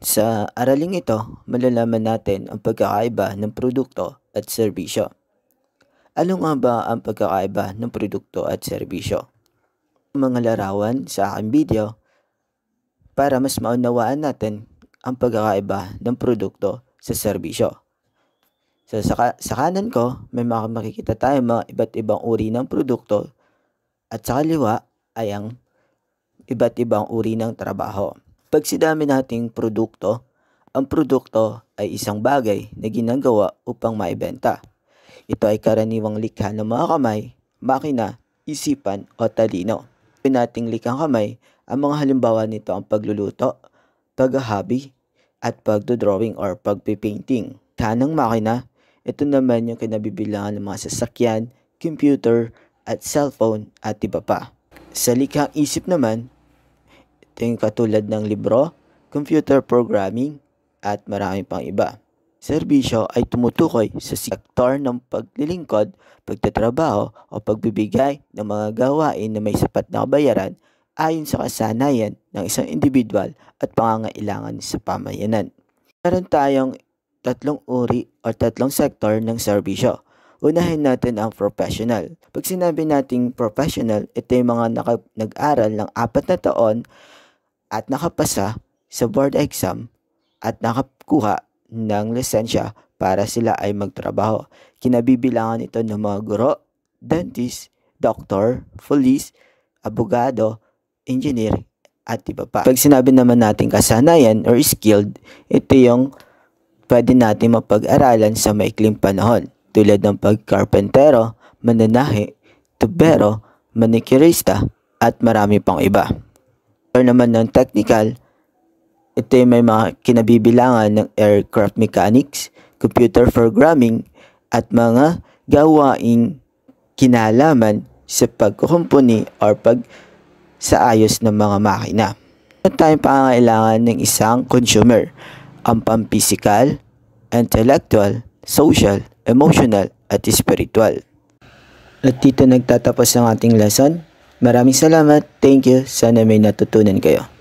Sa araling ito, malalaman natin ang pagkakaiba ng produkto at serbisyo. Ano nga ba ang pagkakaiba ng produkto at serbisyo? Mga larawan sa aking video para mas maunawaan natin ang pagkakaiba ng produkto sa serbisyo. So, sa kanan ko, may makikita tayo mga iba't ibang uri ng produkto at sa kaliwa ay ang iba't ibang uri ng trabaho. Pag sinami nating produkto, ang produkto ay isang bagay na ginagawa upang maibenta. Ito ay karaniwang likha ng mga kamay, makina, isipan o talino. Pwede nating likhang kamay, ang mga halimbawa nito ang pagluluto, paghahabi, at pagdodrawing or pagpipainting. Kanang makina, ito naman yung kinabibilangan ng mga sasakyan, computer, at cellphone at iba pa. Sa likhang isip naman, ito yung katulad ng libro, computer programming, at marami pang iba. Serbisyo ay tumutukoy sa sektor ng paglilingkod, pagtatrabaho o pagbibigay ng mga gawain na may sapat na kabayaran ayon sa kasanayan ng isang individual at pangangailangan sa pamayanan. Meron tayong tatlong uri o tatlong sektor ng serbisyo. Unahin natin ang professional. Pag sinabi nating professional, ito yung mga nag-aral ng 4 na taon at nakapasa sa board exam at nakakuha ng lisensya para sila ay magtrabaho. Kinabibilangan ito ng mga guro, dentist, doctor, police, abogado, engineer, at iba pa. Pag sinabi naman natin kasanayan or skilled, ito yung pwede natin mapag-aralan sa maikling panahon tulad ng pagkarpentero, mananahi, tubero, manicurista, at marami pang iba. Or naman ng technical, ito yung may mga kinabibilangan ng aircraft mechanics, computer programming, at mga gawaing kinalaman sa pagkukumpuni or sa ayos ng mga makina. Meron tayong pangangailangan ng isang consumer, ang pampisikal, intellectual, social, emotional, at spiritual. At dito nagtatapos ang ating lesson. Maraming salamat. Thank you. Sana may natutunan kayo.